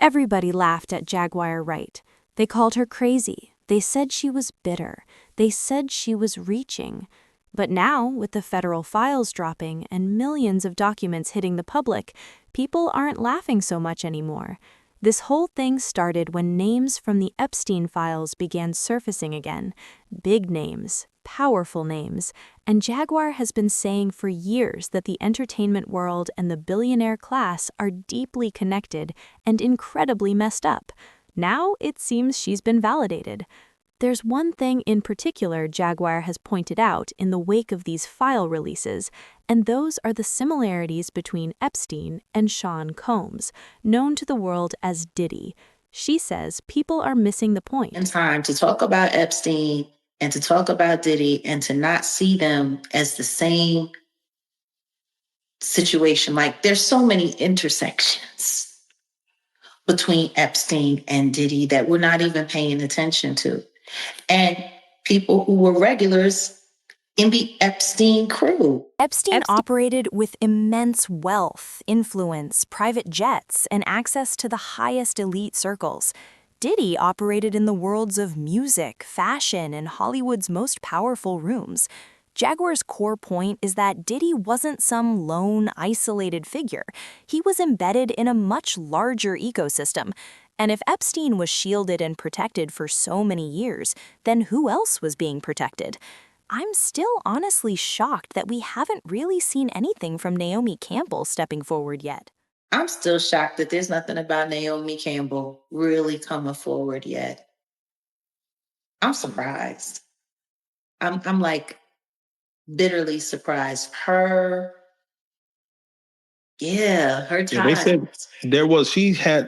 Everybody laughed at Jaguar Wright. They called her crazy. They said she was bitter. They said she was reaching. But now, with the federal files dropping and millions of documents hitting the public, people aren't laughing so much anymore. This whole thing started when names from the Epstein files began surfacing again. Big names, powerful names, and Jaguar has been saying for years that the entertainment world and the billionaire class are deeply connected and incredibly messed up. Now it seems she's been validated. There's one thing in particular Jaguar has pointed out in the wake of these file releases, and those are the similarities between Epstein and Sean Combs, known to the world as Diddy. She says people are missing the point. In time to talk about Epstein and to talk about Diddy and to not see them as the same situation. Like, there's so many intersections between Epstein and Diddy that we're not even paying attention to. And people who were regulars in the Epstein crew. Epstein operated with immense wealth, influence, private jets, and access to the highest elite circles. Diddy operated in the worlds of music, fashion, and Hollywood's most powerful rooms. Jaguar's core point is that Diddy wasn't some lone, isolated figure. He was embedded in a much larger ecosystem. And if Epstein was shielded and protected for so many years, then who else was being protected? I'm still honestly shocked that we haven't really seen anything from Naomi Campbell stepping forward yet. I'm still shocked that there's nothing about Naomi Campbell really coming forward yet. I'm surprised. I'm like bitterly surprised. Her time. Yeah, they said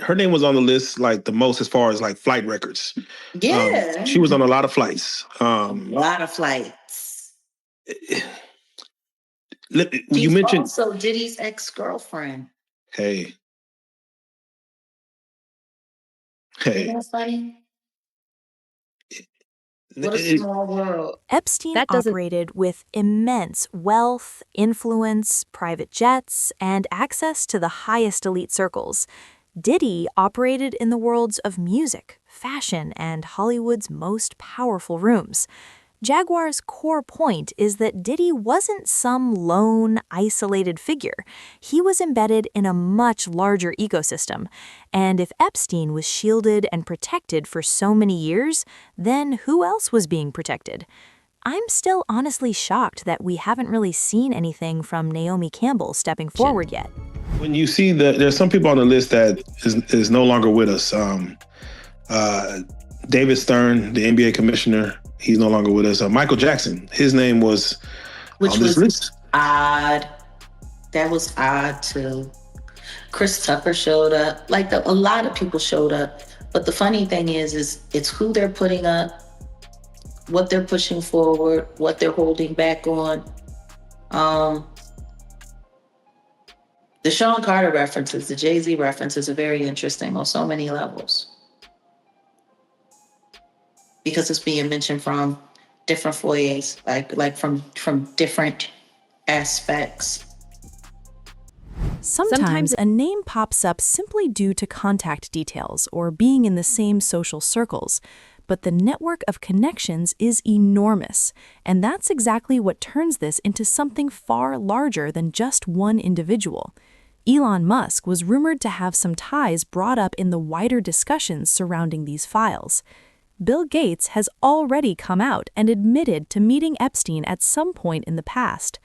her name was on the list like the most as far as like flight records. Yeah. She was on a lot of flights. A lot of flights. You mentioned also Diddy's ex-girlfriend. Hey. Isn't that funny? What a small world. Epstein operated with immense wealth, influence, private jets, and access to the highest elite circles. Diddy operated in the worlds of music, fashion, and Hollywood's most powerful rooms. Jaguar's core point is that Diddy wasn't some lone, isolated figure. He was embedded in a much larger ecosystem. And if Epstein was shielded and protected for so many years, then who else was being protected? I'm still honestly shocked that we haven't really seen anything from Naomi Campbell stepping forward yet. When you see there's some people on the list that is no longer with us. David Stern, the NBA commissioner, he's no longer with us. Michael Jackson, his name was on this list. Odd. That was odd too. Chris Tucker showed up. Like a lot of people showed up. But the funny thing is it's who they're putting up, what they're pushing forward, what they're holding back on. The Sean Carter references, the Jay-Z references are very interesting on so many levels. Because it's being mentioned from different foyers, like from different aspects. Sometimes a name pops up simply due to contact details or being in the same social circles, but the network of connections is enormous, and that's exactly what turns this into something far larger than just one individual. Elon Musk was rumored to have some ties brought up in the wider discussions surrounding these files. Bill Gates has already come out and admitted to meeting Epstein at some point in the past.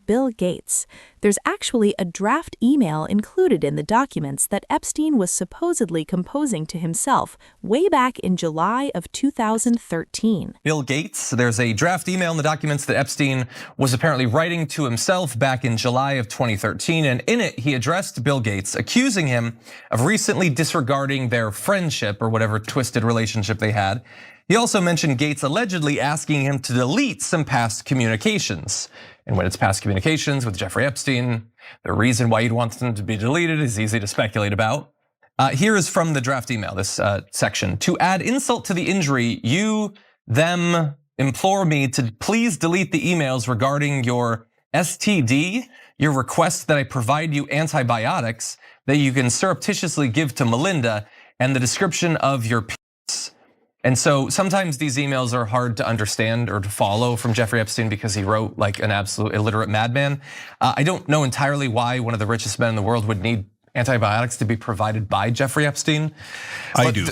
Bill Gates. There's actually a draft email included in the documents that Epstein was supposedly composing to himself way back in July of 2013. Bill Gates. There's a draft email in the documents that Epstein was apparently writing to himself back in July of 2013, and in it he addressed Bill Gates, accusing him of recently disregarding their friendship or whatever twisted relationship they had. He also mentioned Gates allegedly asking him to delete some past communications. And when it's past communications with Jeffrey Epstein, the reason why you'd want them to be deleted is easy to speculate about. Here is from the draft email, this section. To add insult to the injury, you, them, implore me to please delete the emails regarding your STD, your request that I provide you antibiotics, that you can surreptitiously give to Melinda and the description of your penis. And so sometimes these emails are hard to understand or to follow from Jeffrey Epstein because he wrote like an absolute illiterate madman. I don't know entirely why one of the richest men in the world would need antibiotics to be provided by Jeffrey Epstein. I do.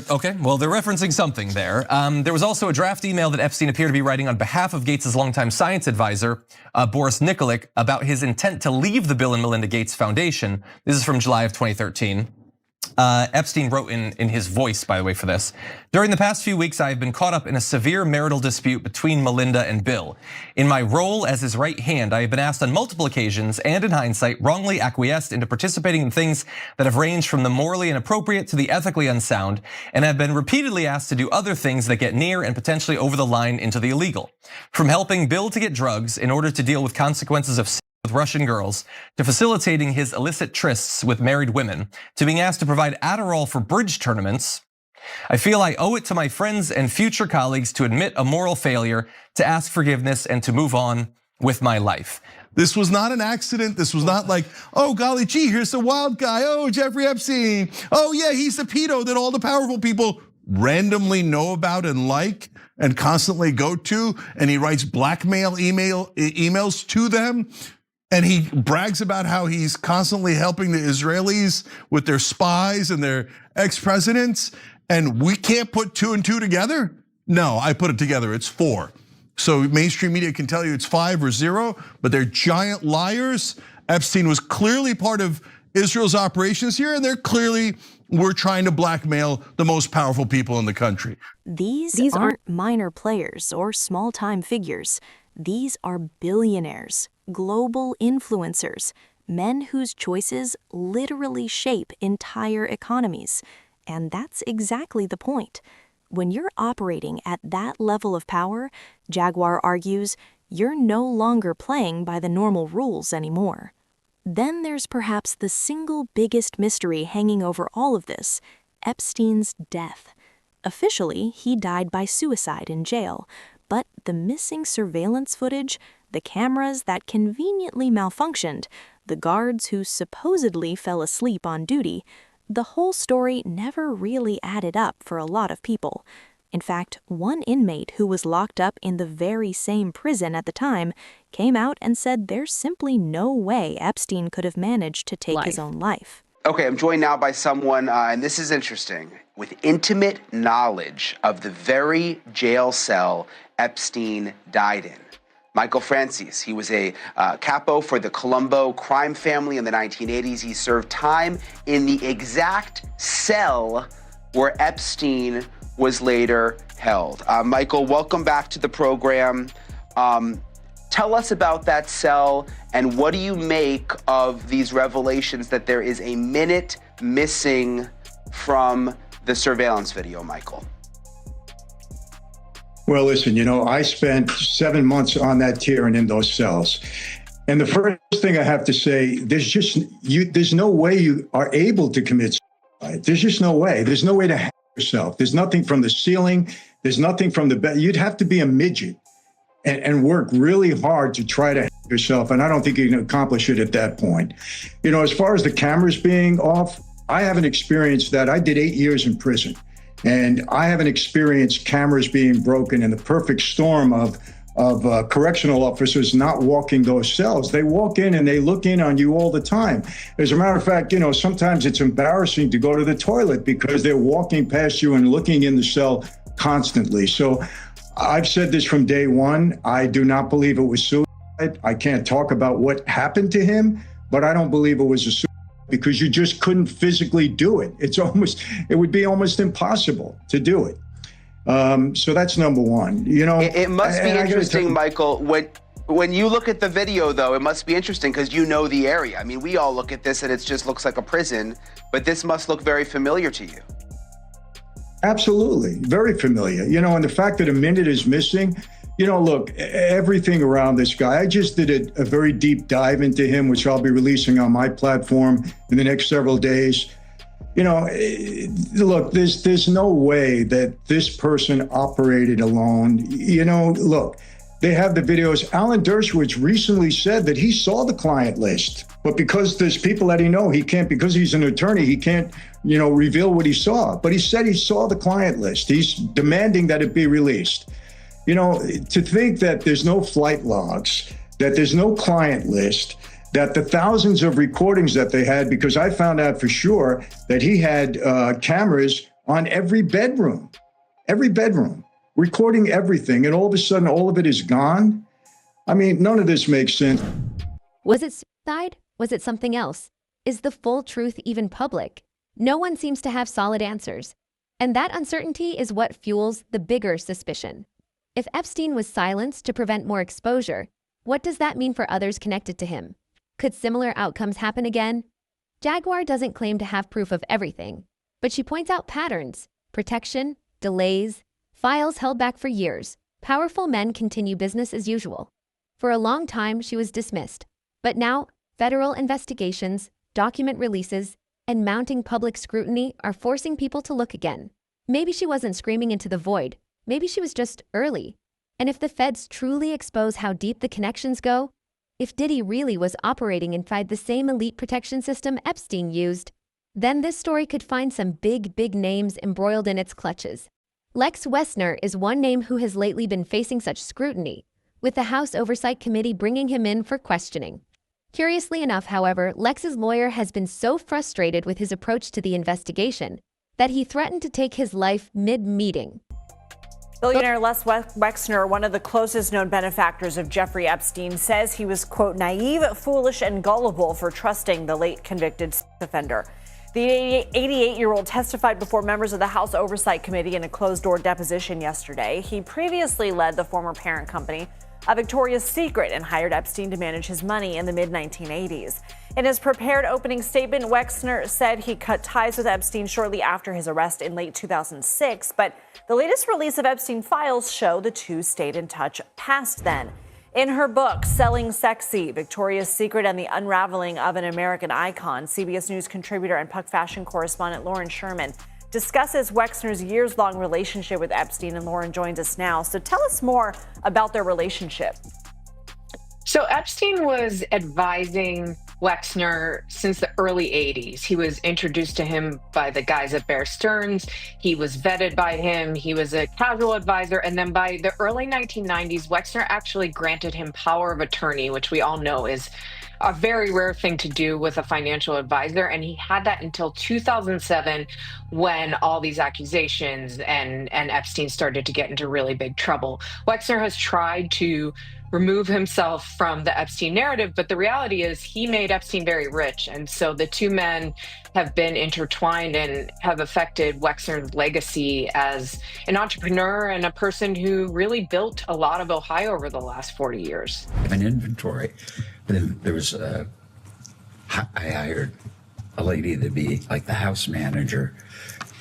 Okay, well, they're referencing something there. There was also a draft email that Epstein appeared to be writing on behalf of Gates' longtime science advisor, Boris Nikolic, about his intent to leave the Bill and Melinda Gates Foundation. This is from July of 2013. Epstein wrote in his voice, by the way, for this. During the past few weeks, I have been caught up in a severe marital dispute between Melinda and Bill. In my role as his right hand, I have been asked on multiple occasions and in hindsight, wrongly acquiesced into participating in things that have ranged from the morally inappropriate to the ethically unsound, and have been repeatedly asked to do other things that get near and potentially over the line into the illegal. From helping Bill to get drugs in order to deal with consequences of with Russian girls, to facilitating his illicit trysts with married women, to being asked to provide Adderall for bridge tournaments, I feel I owe it to my friends and future colleagues to admit a moral failure, to ask forgiveness, and to move on with my life. This was not an accident. This was not like, oh golly gee, here's a wild guy. Oh, Jeffrey Epstein. Oh yeah, he's the pedo that all the powerful people randomly know about and like and constantly go to, and he writes blackmail emails to them. And he brags about how he's constantly helping the Israelis with their spies and their ex-presidents. And we can't put 2 and 2 together? No, I put it together, it's 4. So mainstream media can tell you it's 5 or 0, but they're giant liars. Epstein was clearly part of Israel's operations here, and they're clearly were trying to blackmail the most powerful people in the country. These aren't minor players or small-time figures. These are billionaires, global influencers, men whose choices literally shape entire economies. And that's exactly the point. When you're operating at that level of power, Jaguar argues, you're no longer playing by the normal rules anymore. Then there's perhaps the single biggest mystery hanging over all of this, Epstein's death. Officially, he died by suicide in jail, but the missing surveillance footage, the cameras that conveniently malfunctioned, the guards who supposedly fell asleep on duty, the whole story never really added up for a lot of people. In fact, one inmate who was locked up in the very same prison at the time came out and said there's simply no way Epstein could have managed to take his own life. Okay, I'm joined now by someone, and this is interesting, with intimate knowledge of the very jail cell Epstein died in. Michael Francis, he was a capo for the Colombo crime family in the 1980s. He served time in the exact cell where Epstein was later held. Michael, welcome back to the program. Tell us about that cell, and what do you make of these revelations that there is a minute missing from the surveillance video, Michael? Well, listen, I spent 7 months on that tier and in those cells. And the first thing I have to say, there's no way you are able to commit suicide. There's just no way. There's no way to hang yourself. There's nothing from the ceiling. There's nothing from the bed. You'd have to be a midget and work really hard to try to hang yourself. And I don't think you can accomplish it at that point. As far as the cameras being off, I haven't experienced that. I did 8 years in prison. And I haven't experienced cameras being broken in the perfect storm of correctional officers not walking those cells. They walk in and they look in on you all the time. As a matter of fact, sometimes it's embarrassing to go to the toilet because they're walking past you and looking in the cell constantly. So I've said this from day one. I do not believe it was suicide. I can't talk about what happened to him, but I don't believe it was a suicide, because you just couldn't physically do it. It would be almost impossible to do it. So that's number one. It must be interesting, Michael, when you look at the video, though, it must be interesting because you know the area. I mean, we all look at this and it just looks like a prison, but this must look very familiar to you. Absolutely, very familiar. And the fact that a minute is missing, look, everything around this guy, I just did a very deep dive into him, which I'll be releasing on my platform in the next several days. Look, there's no way that this person operated alone. Look, They have the videos. Alan Dershowitz recently said that he saw the client list, but because there's people that he can't, because he's an attorney, he can't, reveal what he saw. But he said he saw the client list. He's demanding that it be released. To think that there's no flight logs, that there's no client list, that the thousands of recordings that they had, because I found out for sure that he had cameras on every bedroom, recording everything, and all of a sudden, all of it is gone. I mean, none of this makes sense. Was it suicide? Was it something else? Is the full truth even public? No one seems to have solid answers. And that uncertainty is what fuels the bigger suspicion. If Epstein was silenced to prevent more exposure, what does that mean for others connected to him? Could similar outcomes happen again? Jaguar doesn't claim to have proof of everything, but she points out patterns: protection, delays, files held back for years. Powerful men continue business as usual. For a long time, she was dismissed. But now, federal investigations, document releases, and mounting public scrutiny are forcing people to look again. Maybe she wasn't screaming into the void. Maybe she was just early. And if the feds truly expose how deep the connections go, if Diddy really was operating inside the same elite protection system Epstein used, then this story could find some big names embroiled in its clutches. Lex Wessner is one name who has lately been facing such scrutiny, with the House Oversight Committee bringing him in for questioning. Curiously enough, however, Lex's lawyer has been so frustrated with his approach to the investigation that he threatened to take his life mid-meeting. Billionaire Les Wexner, one of the closest known benefactors of Jeffrey Epstein, says he was, quote, naive, foolish, and gullible for trusting the late convicted offender. The 88-year-old testified before members of the House Oversight Committee in a closed-door deposition yesterday. He previously led the former parent company, Victoria's Secret, and hired Epstein to manage his money in the mid-1980s. In his prepared opening statement, Wexner said he cut ties with Epstein shortly after his arrest in late 2006, but the latest release of Epstein files show the two stayed in touch past then. In her book, Selling Sexy, Victoria's Secret and the Unraveling of an American Icon, CBS News contributor and Puck fashion correspondent Lauren Sherman discusses Wexner's years-long relationship with Epstein, and Lauren joins us now. So tell us more about their relationship. So Epstein was advising Wexner since the early 80s. He was introduced to him by the guys at Bear Stearns. He was vetted by him. He was a casual advisor. And then by the early 1990s, Wexner actually granted him power of attorney, which we all know is a very rare thing to do with a financial advisor. And he had that until 2007 when all these accusations and Epstein started to get into really big trouble. Wexner has tried to remove himself from the Epstein narrative, but the reality is he made Epstein very rich. And so the two men have been intertwined and have affected Wexner's legacy as an entrepreneur and a person who really built a lot of Ohio over the last 40 years. An inventory. Then there was I hired a lady to be like the house manager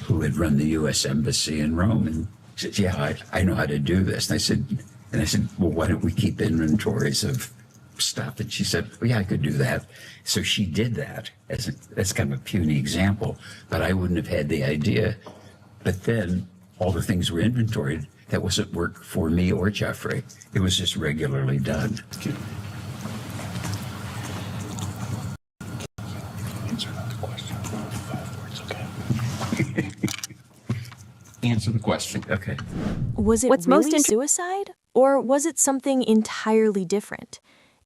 who had run the U.S. Embassy in Rome. And she said, yeah, I know how to do this. And I said, well, why don't we keep inventories of stuff? And she said, well, yeah, I could do that. So she did that as kind of a puny example, but I wouldn't have had the idea. But then all the things were inventoried. That wasn't work for me or Jeffrey. It was just regularly done. Answer the question. Okay. Was it really suicide, or was it something entirely different?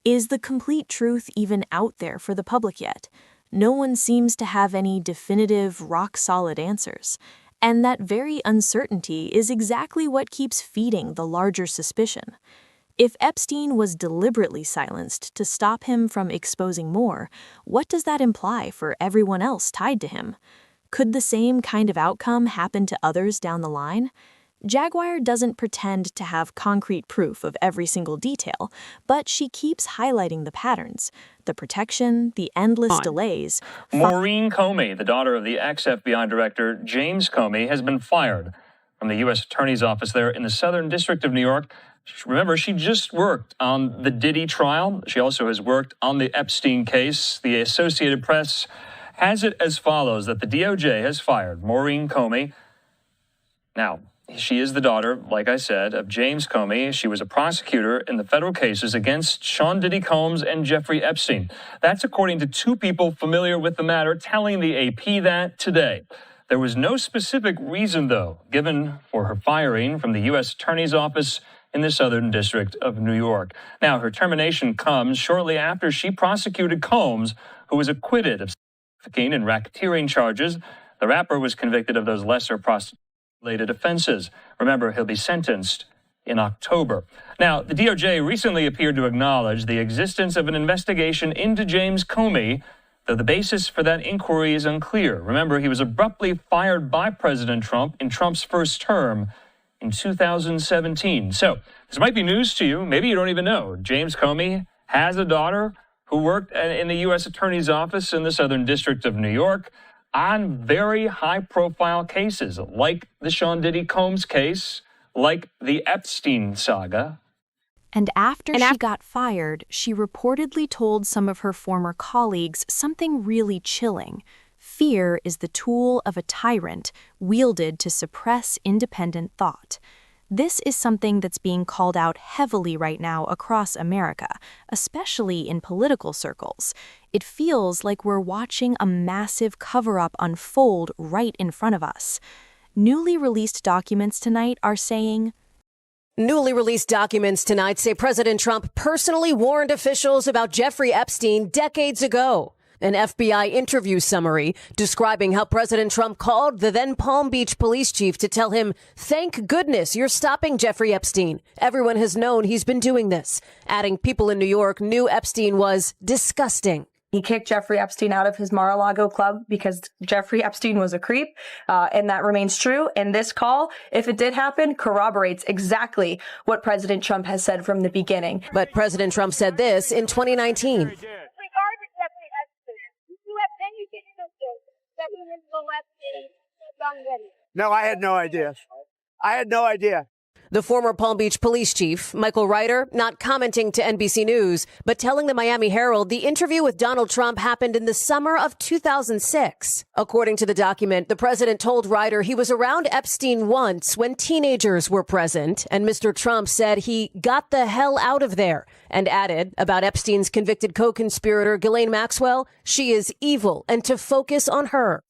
Is the complete truth even out there for the public yet? No one seems to have any definitive, rock-solid answers. And that very uncertainty is exactly what keeps feeding the larger suspicion. If Epstein was deliberately silenced to stop him from exposing more, what does that imply for everyone else tied to him? Could the same kind of outcome happen to others down the line? Jaguar doesn't pretend to have concrete proof of every single detail, but she keeps highlighting the patterns, the protection, the endless delays. Maureen Comey, the daughter of the ex-FBI director James Comey, has been fired from the U.S. Attorney's Office there in the Southern District of New York. Remember, she just worked on the Diddy trial. She also has worked on the Epstein case. The Associated Press has it as follows, that the DOJ has fired Maureen Comey. Now, She is the daughter, like I said, of James Comey. She was a prosecutor in the federal cases against Sean Diddy Combs and Jeffrey Epstein. That's according to two people familiar with the matter telling the AP that today. There was no specific reason, though, given for her firing from the U.S. Attorney's Office in the Southern District of New York. Now, her termination comes shortly after she prosecuted Combs, who was acquitted of trafficking and racketeering charges. The rapper was convicted of those lesser prostitution-related offenses. Remember, he'll be sentenced in October. Now, the DOJ recently appeared to acknowledge the existence of an investigation into James Comey, though the basis for that inquiry is unclear. Remember, he was abruptly fired by President Trump in Trump's first term in 2017. So this might be news to you. Maybe you don't even know. James Comey has a daughter who worked in the U.S. Attorney's Office in the Southern District of New York on very high-profile cases, like the Sean Diddy Combs case, like the Epstein saga. And after she got fired, she reportedly told some of her former colleagues something really chilling. Fear is the tool of a tyrant wielded to suppress independent thought. This is something that's being called out heavily right now across America, especially in political circles. It feels like we're watching a massive cover-up unfold right in front of us. Newly released documents tonight are saying, Newly released documents tonight say President Trump personally warned officials about Jeffrey Epstein decades ago. An FBI interview summary describing how President Trump called the then Palm Beach police chief to tell him, "Thank goodness you're stopping Jeffrey Epstein. Everyone has known he's been doing this." Adding people in New York knew Epstein was disgusting. He kicked Jeffrey Epstein out of his Mar-a-Lago club because Jeffrey Epstein was a creep, and that remains true. And this call, if it did happen, corroborates exactly what President Trump has said from the beginning. But President Trump said this in 2019. No, I had no idea. The former Palm Beach police chief, Michael Ryder, not commenting to NBC News, but telling the Miami Herald the interview with Donald Trump happened in the summer of 2006. According to the document, the president told Ryder he was around Epstein once when teenagers were present, and Mr. Trump said he got the hell out of there, and added about Epstein's convicted co-conspirator Ghislaine Maxwell, she is evil, and to focus on her.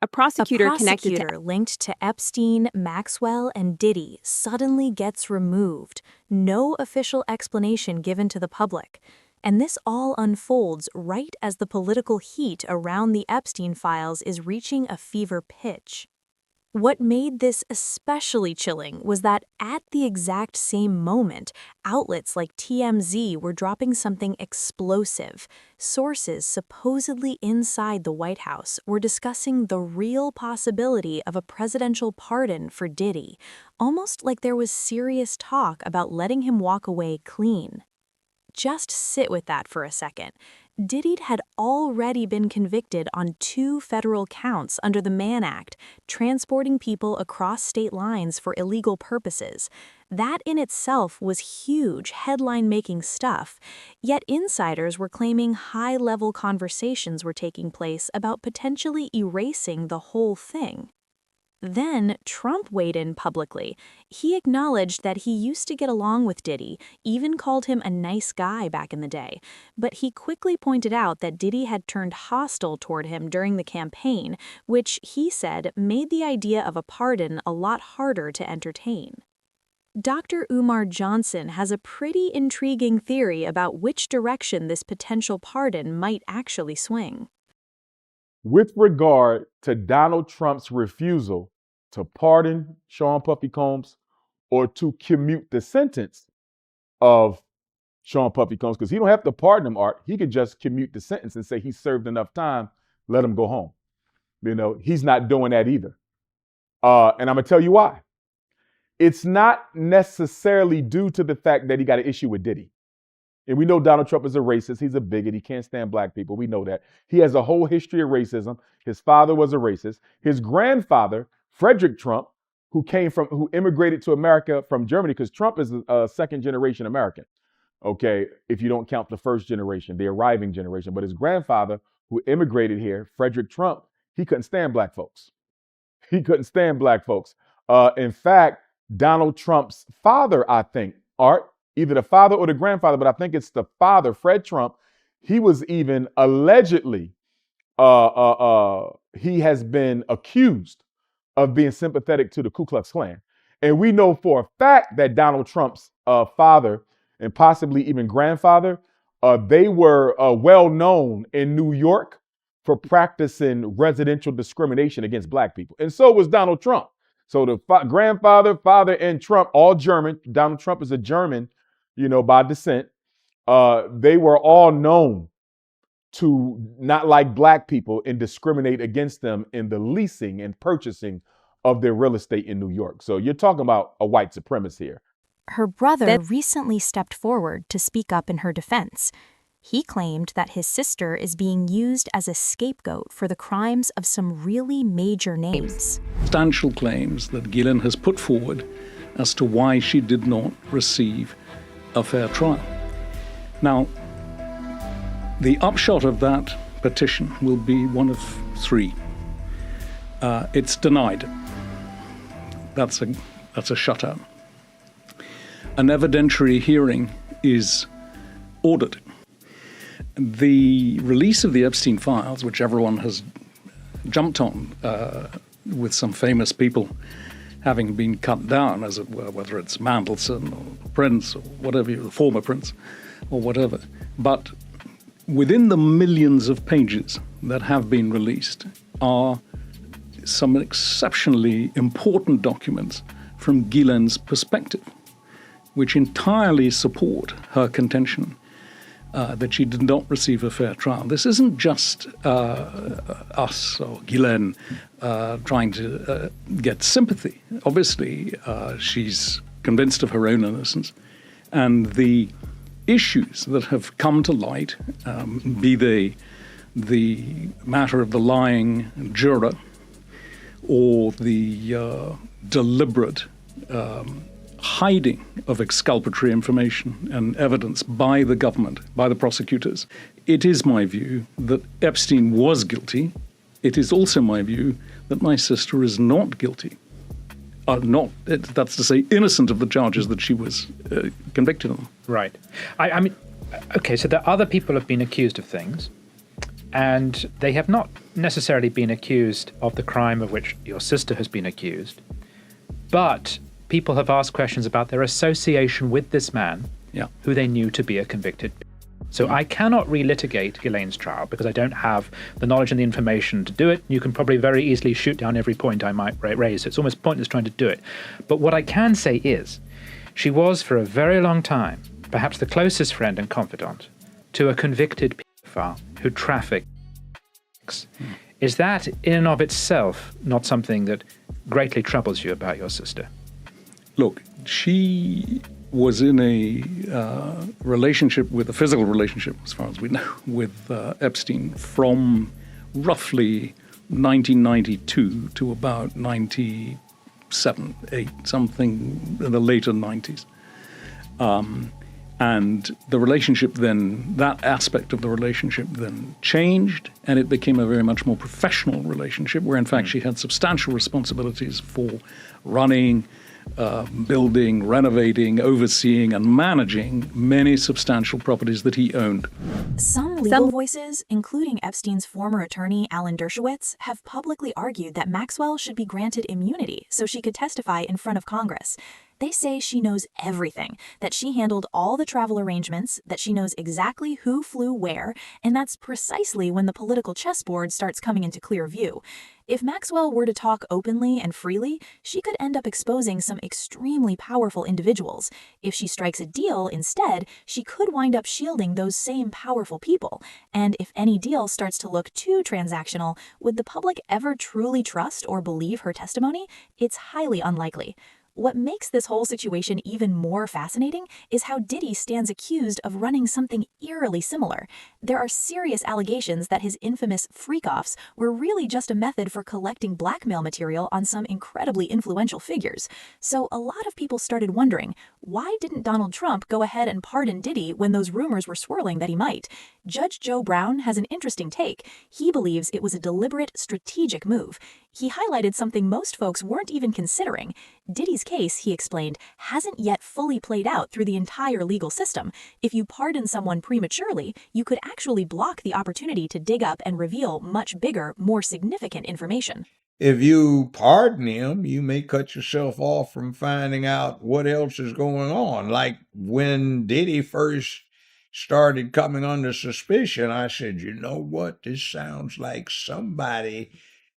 A prosecutor linked to Epstein, Maxwell, and Diddy suddenly gets removed. No official explanation given to the public. And this all unfolds right as the political heat around the Epstein files is reaching a fever pitch. What made this especially chilling was that at the exact same moment, outlets like TMZ were dropping something explosive. Sources supposedly inside the White House were discussing the real possibility of a presidential pardon for Diddy, almost like there was serious talk about letting him walk away clean. Just sit with that for a second. Diddy had already been convicted on 2 federal counts under the Mann Act, transporting people across state lines for illegal purposes. That in itself was huge, headline-making stuff. Yet insiders were claiming high-level conversations were taking place about potentially erasing the whole thing. Then Trump weighed in publicly. He acknowledged that he used to get along with Diddy, even called him a nice guy back in the day. But he quickly pointed out that Diddy had turned hostile toward him during the campaign, which he said made the idea of a pardon a lot harder to entertain. Dr. Umar Johnson has a pretty intriguing theory about which direction this potential pardon might actually swing. With regard to Donald Trump's refusal to pardon Sean Puffy Combs or to commute the sentence of Sean Puffy Combs, because he don't have to pardon him, Art. He could just commute the sentence and say he served enough time, let him go home. You know, he's not doing that either. And I'm going to tell you why. It's not necessarily due to the fact that he got an issue with Diddy. And we know Donald Trump is a racist. He's a bigot. He can't stand black people. We know that. He has a whole history of racism. His father was a racist. His grandfather, Frederick Trump, who immigrated to America from Germany, because Trump is a second-generation American, okay, if you don't count the first generation, the arriving generation. But his grandfather, who immigrated here, Frederick Trump, he couldn't stand black folks. He couldn't stand black folks. In fact, Donald Trump's father, I think, Art, either the father or the grandfather, but I think it's the father, Fred Trump, he was even allegedly, he has been accused of being sympathetic to the Ku Klux Klan. And we know for a fact that Donald Trump's father and possibly even grandfather, they were well known in New York for practicing residential discrimination against black people. And so was Donald Trump. So the grandfather, father, and Trump, all German. Donald Trump is a German, by descent. They were all known to not like black people and discriminate against them in the leasing and purchasing of their real estate in New York. So you're talking about a white supremacist here. Her brother recently stepped forward to speak up in her defense. He claimed that his sister is being used as a scapegoat for the crimes of some really major names. Substantial claims that Ghislaine has put forward as to why she did not receive a fair trial. Now, the upshot of that petition will be one of three. It's denied. That's a shutout. An evidentiary hearing is ordered. The release of the Epstein files, which everyone has jumped on, with some famous people having been cut down, as it were, whether it's Mandelson or Prince or whatever, the former Prince or whatever. But within the millions of pages that have been released are some exceptionally important documents from Ghislaine's perspective, which entirely support her contention that she did not receive a fair trial. This isn't just us or Ghislaine trying to get sympathy. Obviously, she's convinced of her own innocence. And the issues that have come to light, be they the matter of the lying juror or the deliberate hiding of exculpatory information and evidence by the government, by the prosecutors. It is my view that Epstein was guilty. It is also my view that my sister is not guilty. That's to say, innocent of the charges that she was convicted of. Right. I mean, okay, so the other people have been accused of things, and they have not necessarily been accused of the crime of which your sister has been accused, but people have asked questions about their association with this man, who they knew to be a convicted. So I cannot relitigate Ghislaine's trial because I don't have the knowledge and the information to do it. You can probably very easily shoot down every point I might raise. So it's almost pointless trying to do it. But what I can say is, she was for a very long time, perhaps the closest friend and confidant to a convicted pedophile who trafficked. Is that in and of itself not something that greatly troubles you about your sister? Look, she was in a relationship, with a physical relationship, as far as we know, with Epstein from roughly 1992 to about 97, 8, something in the later 90s. And the relationship then, that aspect of the relationship then changed, and it became a very much more professional relationship, where in fact she had substantial responsibilities for running, building, renovating, overseeing, and managing many substantial properties that he owned. Some legal voices, including Epstein's former attorney Alan Dershowitz, have publicly argued that Maxwell should be granted immunity so she could testify in front of Congress. They say she knows everything, that she handled all the travel arrangements, that she knows exactly who flew where, and that's precisely when the political chessboard starts coming into clear view. If Maxwell were to talk openly and freely, she could end up exposing some extremely powerful individuals. If she strikes a deal instead, she could wind up shielding those same powerful people. And if any deal starts to look too transactional, would the public ever truly trust or believe her testimony? It's highly unlikely. What makes this whole situation even more fascinating is how Diddy stands accused of running something eerily similar. There are serious allegations that his infamous freak-offs were really just a method for collecting blackmail material on some incredibly influential figures. So a lot of people started wondering, why didn't Donald Trump go ahead and pardon Diddy when those rumors were swirling that he might? Judge Joe Brown has an interesting take. He believes it was a deliberate, strategic move. He highlighted something most folks weren't even considering. Diddy's case, he explained, hasn't yet fully played out through the entire legal system. If you pardon someone prematurely, you could actually block the opportunity to dig up and reveal much bigger, more significant information. If you pardon him, you may cut yourself off from finding out what else is going on. Like when Diddy first started coming under suspicion, I said, you know what? This sounds like somebody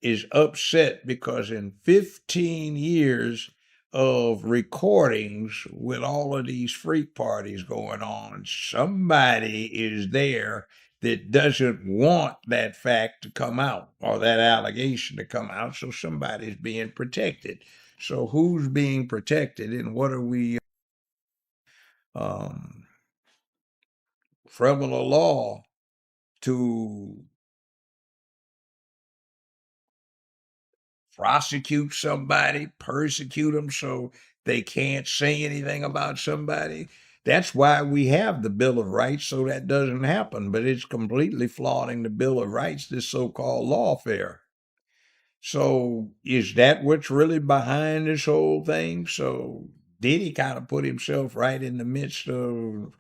is upset because in 15 years of recordings with all of these freak parties going on, somebody is there that doesn't want that fact to come out or that allegation to come out, so somebody's being protected. So who's being protected, and what are we criminal law to prosecute somebody, persecute them so they can't say anything about somebody? That's why we have the Bill of Rights, so that doesn't happen. But it's completely flaunting the Bill of Rights, this so-called lawfare. So is that what's really behind this whole thing? So Diddy kind of put himself right in the midst of,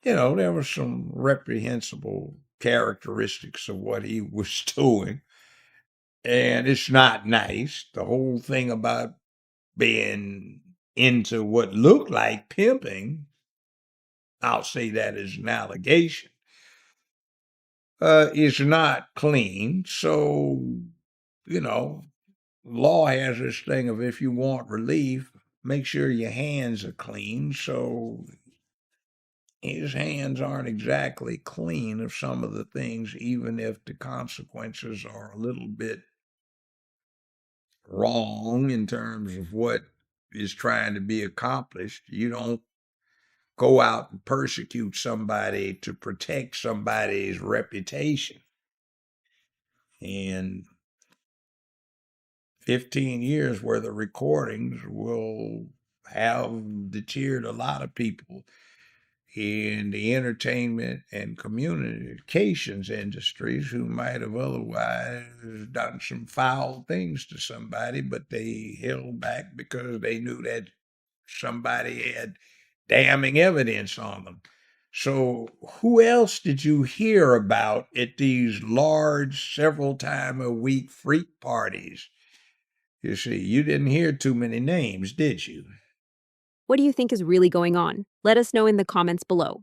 there were some reprehensible characteristics of what he was doing. And it's not nice. The whole thing about being into what looked like pimping, I'll say that as an allegation, is not clean. So, law has this thing of if you want relief, make sure your hands are clean. So his hands aren't exactly clean of some of the things, even if the consequences are a little bit wrong in terms of what is trying to be accomplished. You don't go out and persecute somebody to protect somebody's reputation. And 15 years worth of recordings will have deterred a lot of people in the entertainment and communications industries who might have otherwise done some foul things to somebody, but they held back because they knew that somebody had damning evidence on them. So who else did you hear about at these large, several times a week freak parties? You see, you didn't hear too many names, did you? What do you think is really going on? Let us know in the comments below.